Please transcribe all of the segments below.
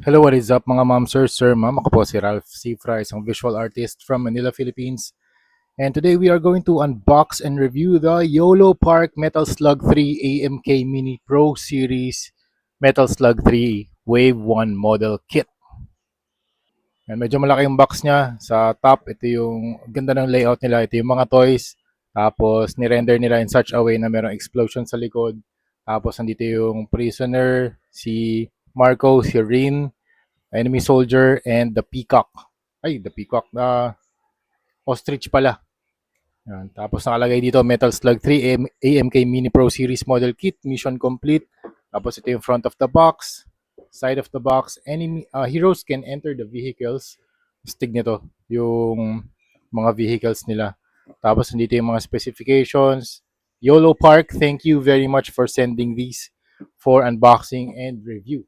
Hello, what is up mga ma'am, sir, ma'am. Ako po si Ralph Cifra, isang visual artist from Manila, Philippines. And today we are going to unbox and review the YOLO Park Metal Slug 3 AMK Mini Pro Series Metal Slug 3 Wave 1 Model Kit. And medyo malaki yung box niya. Sa top, ito yung ganda ng layout nila. Ito yung mga toys. Tapos ni-render nila in such a way na merong explosion sa likod. Tapos nandito yung prisoner, si Marco, si Rin, enemy soldier, and the peacock. Ay, the peacock na ostrich pala. Yan. Tapos nakalagay dito Metal Slug 3 AMK Mini Pro Series Model Kit, mission complete. Tapos ito yung front of the box, side of the box. Enemy heroes can enter the vehicles. Stig nito yung mga vehicles nila. Tapos nandito yung mga specifications. YOLO Park, thank you very much for sending these for unboxing and review.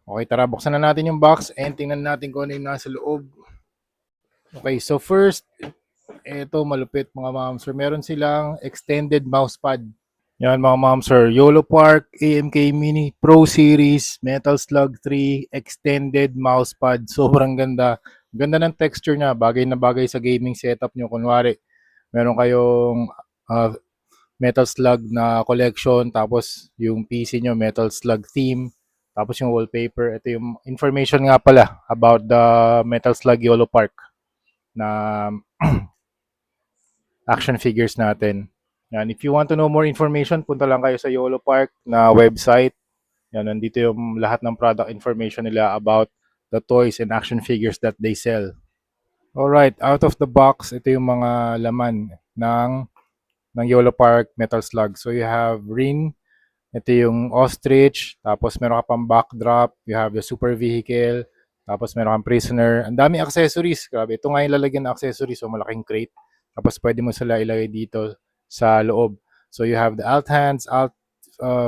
Okay, tara, buksan na natin yung box and tingnan natin kung ano yung nasa loob. Okay, so first, ito malupit mga ma'am sir. Meron silang extended mousepad. Yan mga ma'am sir. YOLO Park AMK Mini Pro Series Metal Slug 3 extended mousepad. Sobrang ganda. Ganda ng texture niya. Bagay na bagay sa gaming setup nyo. Kunwari, meron kayong Metal Slug na collection, tapos yung PC nyo, Metal Slug theme, tapos yung wallpaper. Ito yung information nga pala about the Metal Slug YOLO Park na action figures natin. Yan, if you want to know more information, punta lang kayo sa YOLO Park na website. Yan, nandito yung lahat ng product information nila about the toys and action figures that they sell. Alright, out of the box, ito yung mga laman ng YOLO Park Metal Slug. So you have Rin, ito yung ostrich, tapos meron ka pang backdrop, you have the super vehicle, tapos meron kang prisoner. Ang dami accessories, grabe. Ito nga yung lalagyan ng accessories, so malaking crate. Tapos pwede mo sila ilagay dito sa loob. So you have the alt hands, alt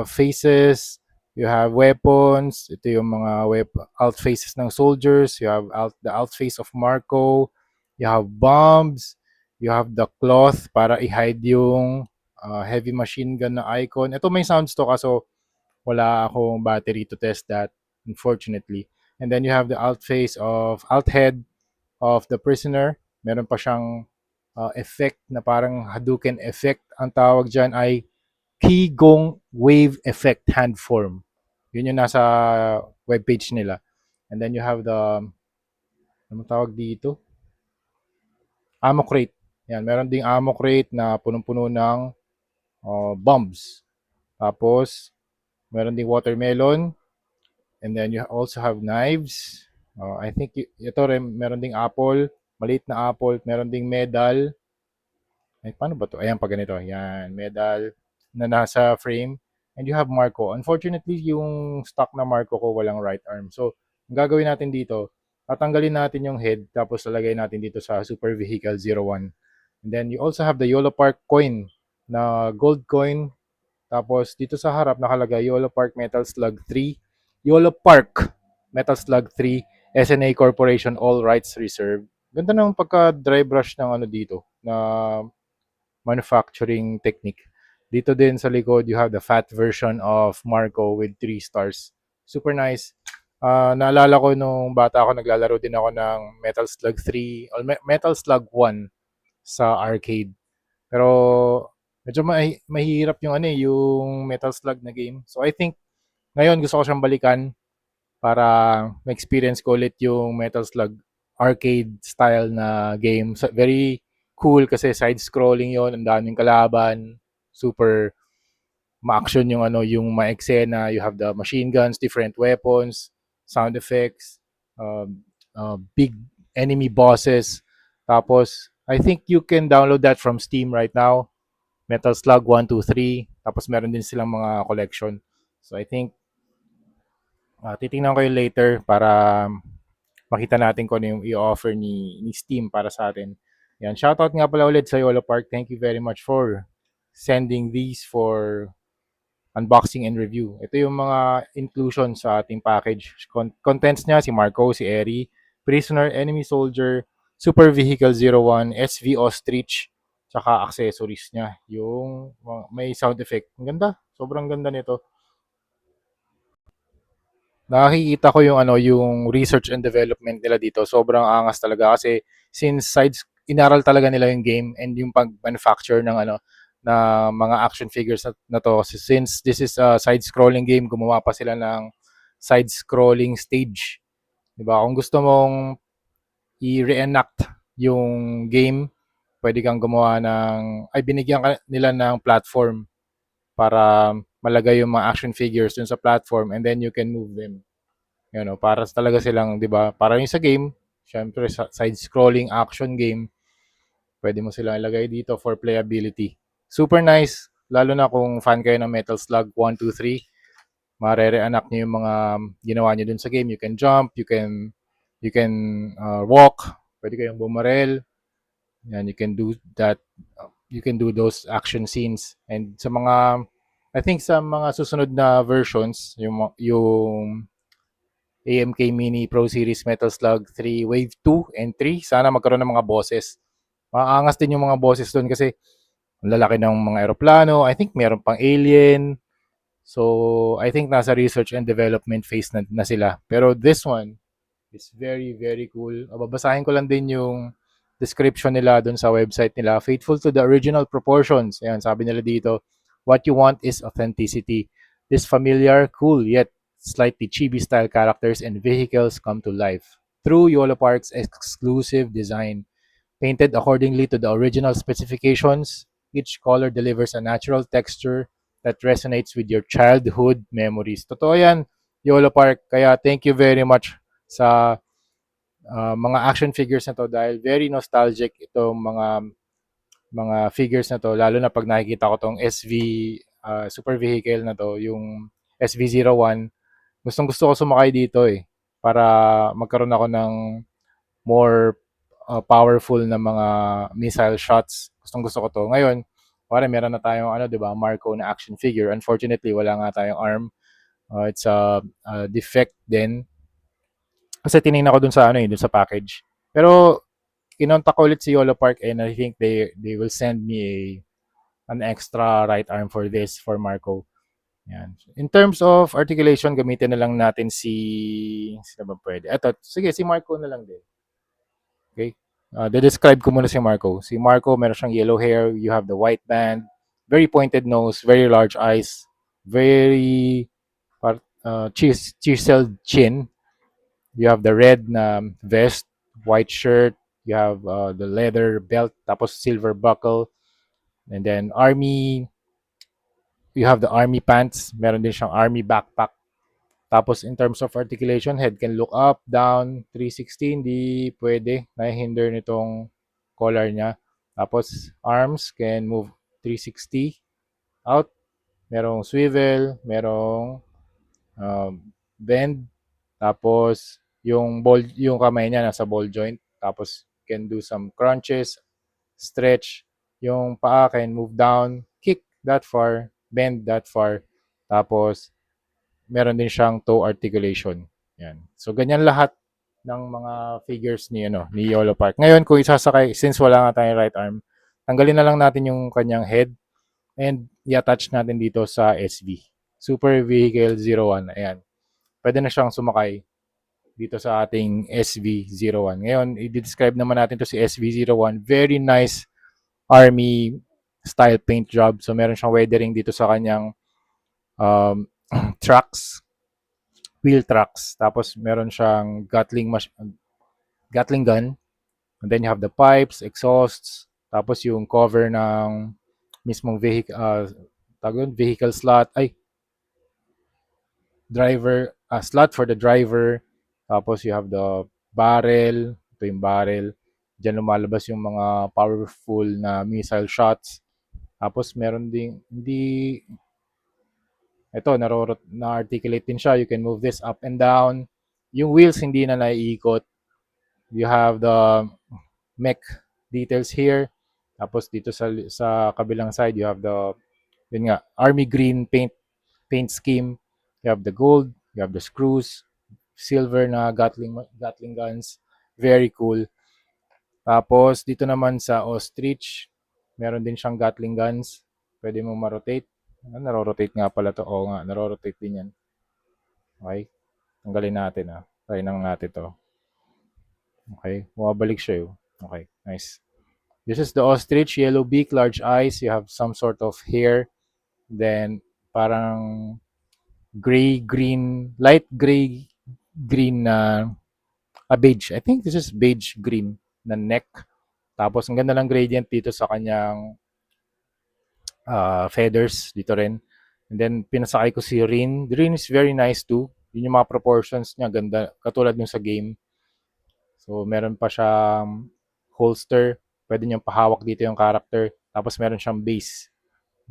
faces, you have weapons, ito yung mga alt faces ng soldiers, you have the alt face of Marco, you have bombs, you have the cloth para i-hide yung heavy machine gun na icon. Ito may sounds to kaso wala akong battery to test that, unfortunately. And then you have the alt head of the prisoner. Meron pa siyang effect na parang Hadouken effect. Ang tawag dyan ay Qigong Wave Effect hand form. Yun yung nasa webpage nila. And then you have the, ano tawag dito? Ammo crate. Yan, meron ding ammo crate na punong-puno ng bombs. Tapos, meron ding watermelon. And then you also have knives. I think ito rin, meron ding apple. Maliit na apple. Meron ding medal. Ay, paano ba to? Ayan, pag ganito. Yan, medal na nasa frame. And you have Marco. Unfortunately, yung stock na Marco ko walang right arm. So, ang gagawin natin dito, tatanggalin natin yung head, tapos lalagay natin dito sa Super Vehicle 01. And then you also have the YOLO Park coin na gold coin. Tapos dito sa harap nakalagay YOLO Park Metal Slug 3. YOLO Park Metal Slug 3 SNA Corporation All Rights Reserved. Ganda ng pagka dry brush ng ano dito na manufacturing technique. Dito din sa likod, you have the fat version of Marco with 3 stars. Super nice. Naalala ko nung bata ako, naglalaro din ako ng Metal Slug 3 or Metal Slug 1 sa arcade. Pero medyo mahirap yung ano yung Metal Slug na game. So I think ngayon gusto ko siyang balikan para ma-experience ko ulit yung Metal Slug arcade style na game. So, very cool kasi side-scrolling yon, ang daming kalaban, super ma-action yung ano, yung ma-eksena, you have the machine guns, different weapons, sound effects, big enemy bosses. Tapos, I think you can download that from Steam right now. Metal Slug 1, 2, 3. Tapos meron din silang mga collection. So I think titingnan ko yun later para makita natin kung ano yung i-offer ni Steam para sa atin. Yan, shoutout nga pala ulit sa YOLO Park. Thank you very much for sending these for unboxing and review. Ito yung mga inclusion sa ating package. Contents niya, si Marco, si Eri, Prisoner, Enemy Soldier, Super Vehicle 01, SV Ostrich, tsaka accessories niya. Yung may sound effect. Ang ganda. Sobrang ganda nito. nakikita ko yung ano, yung research and development nila dito. Sobrang angas talaga kasi since sides inaral talaga nila yung game and yung pag-manufacture ng ano na mga action figures na to. Since this is a side-scrolling game, gumawa pa sila ng side-scrolling stage. 'Di ba? Kung gusto mong i-reenact yung game, pwede kang gumawa ng ay binigyan nila ng platform para malagay yung mga action figures dun sa platform and then you can move them. You know, para talaga silang, 'di ba? Para yung sa game, syempre side-scrolling action game, pwede mo silang ilagay dito for playability. Super nice, lalo na kung fan kayo ng Metal Slug 1, 2, 3. Marere-anak niyo yung mga ginawa niyo dun sa game. You can jump, you can walk, pwede kayong bumarel, and you can do that. You can do those action scenes. And sa mga, I think sa mga susunod na versions, yung AMK Mini Pro Series Metal Slug 3 Wave 2 and 3, sana magkaroon ng mga bosses. Maangas din yung mga bosses doon kasi ang lalaki ng mga eroplano. I think meron pang alien. So, I think nasa research and development phase na sila. Pero this one is very, very cool. Babasahin ko lang din yung description nila doon sa website nila. Faithful to the original proportions. Ayan, sabi nila dito, what you want is authenticity. This familiar, cool, yet slightly chibi-style characters and vehicles come to life through Yolo Park's exclusive design. Painted accordingly to the original specifications, each color delivers a natural texture that resonates with your childhood memories. Totoo yan, Yolo Park. Kaya thank you very much sa mga action figures na to dahil very nostalgic itong mga figures na to lalo na pag nakikita ko tong SV super vehicle na to, yung SV01. Gustong-gusto ko sumakay dito eh para magkaroon ako ng more powerful na mga missile shots. Gustong-gusto ko to. Ngayon, pare meron na tayong ano, 'di ba, Marco na action figure. Unfortunately, wala nga tayong arm. It's a defect din kasi tiningnan ko dun sa ano eh, dun sa package. Pero kinontak ko ulit si Yolo Park and I think they will send me an extra right arm for this for Marco. Yan. In terms of articulation, gamitin na lang natin sino ba pwede? Eto, sige, si Marco na lang din. Okay? De-describe ko muna si Marco. Si Marco, meron siyang yellow hair, you have the white band, very pointed nose, very large eyes, very chiseled chin. You have the red na vest, white shirt, you have the leather belt, tapos silver buckle, and then army, you have the army pants, meron din siyang army backpack. Tapos in terms of articulation, head can look up, down, 360, hindi pwede, nahihinder nitong collar niya. Tapos arms can move 360 out, merong swivel, merong bend, tapos yung kamay niya nasa ball joint, tapos can do some crunches, stretch, yung paa can move down, kick that far, bend that far, tapos meron din siyang toe articulation. Yan. So ganyan lahat ng mga figures ni Yolo Park. Ngayon kung isasakay, since wala nga tayong right arm, tanggalin na lang natin yung kanyang head and i-attach natin dito sa SV. Super Vehicle 01. Ayan. Pwede na siyang sumakay dito sa ating SV01. Ngayon, i-describe naman natin to si SV01. Very nice army style paint job. So meron siyang weathering dito sa kanyang um, trucks, wheel trucks. Tapos meron siyang Gatling gun. And then you have the pipes, exhausts, tapos yung cover ng mismong vehicle slot, ay, slot for the driver. Tapos you have the barrel, ito yung barrel. Diyan lumalabas yung mga powerful na missile shots. Tapos meron ding, hindi, ito, na-articulate din siya. You can move this up and down. Yung wheels hindi na naiikot. You have the mech details here. Tapos dito sa kabilang side, you have the, yun nga, army green paint scheme. You have the gold, you have the screws, silver na Gatling guns. Very cool. Tapos dito naman sa ostrich, meron din siyang Gatling guns. Pwede mo ma-rotate. Naro-rotate nga pala to. Oo nga, naro-rotate din yan. Okay. Tanggalin natin ah. Try lang natin to. Okay, bumabalik siya yun. Okay, nice. This is the ostrich, yellow beak, large eyes. You have some sort of hair. Then, parang gray, green, light gray, green na, beige. I think this is beige green na neck. Tapos, ang ganda ng gradient dito sa kanyang feathers dito rin. And then, pinasakay ko si Rin. Rin is very nice too. Yun yung mga proportions niya, ganda. Katulad nung sa game. So, meron pa siyang holster. Pwede niyang pahawak dito yung character. Tapos, meron siyang base.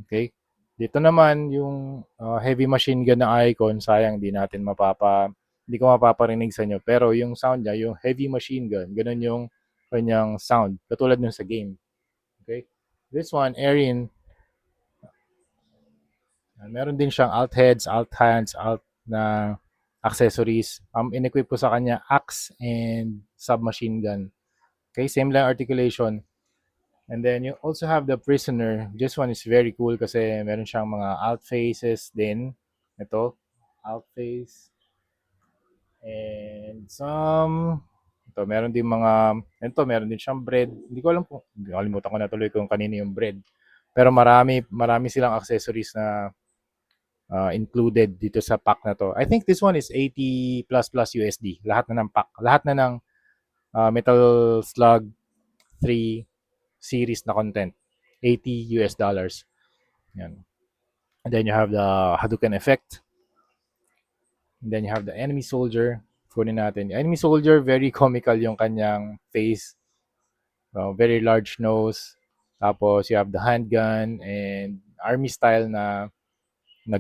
Okay? Dito naman, yung heavy machine gun na icon, sayang hindi ko mapaparinig sa inyo. Pero yung sound niya, yung heavy machine gun, ganun yung kanyang sound. Katulad nung sa game. Okay? This one, Erin, meron din siyang alt heads, alt hands, alt na accessories. In-equip ko sa kanya axe and submachine gun. Okay, same lang articulation. And then you also have the prisoner. This one is very cool kasi meron siyang mga alt faces din. Ito, alt face. And meron din meron din siyang bread. Hindi ko alam kung, kalimutan ko na tuloy kung kanino yung bread. Pero marami silang accessories na included dito sa pack na to. I think this one is 80 plus plus USD. Lahat na ng pack. Lahat na ng Metal Slug 3 series na content. 80 US dollars. Yan. And then you have the Hadouken effect. And then you have the enemy soldier. Kunin natin. Enemy soldier, very comical yung kanyang face. Very large nose. Tapos you have the handgun and army style na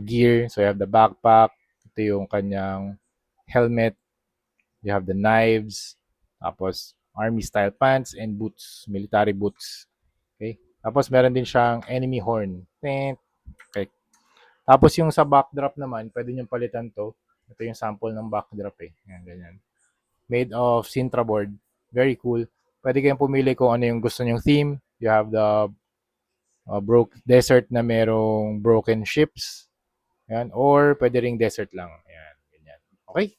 gear. So you have the backpack. Ito yung kanyang helmet. You have the knives. Tapos army style pants and boots. Military boots. Okay. Tapos meron din siyang enemy horn. Okay. Tapos yung sa backdrop naman, pwede nyo palitan to. Ito yung sample ng backdrop eh. Yan, ganyan. Made of Sintra board. Very cool. Pwede kayong pumili kung ano yung gusto nyong theme. You have the broke desert na merong broken ships. Yan. Or pwede ring desert lang. Yan. Ganyan. Okay?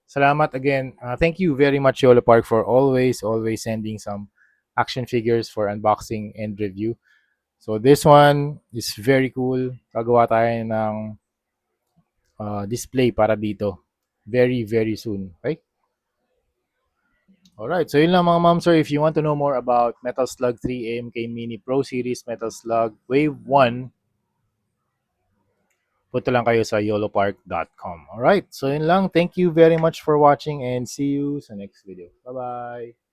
Salamat again. Thank you very much, Yolo Park, for always sending some action figures for unboxing and review. So this one is very cool. Gagawa tayo ng display para dito. Very soon. Okay? Alright, so yun lang mga ma'am sir. If you want to know more about Metal Slug 3 AMK Mini Pro Series Metal Slug Wave 1, punta lang kayo sa yolopark.com. Alright, so yun lang. Thank you very much for watching and see you sa next video. Bye-bye!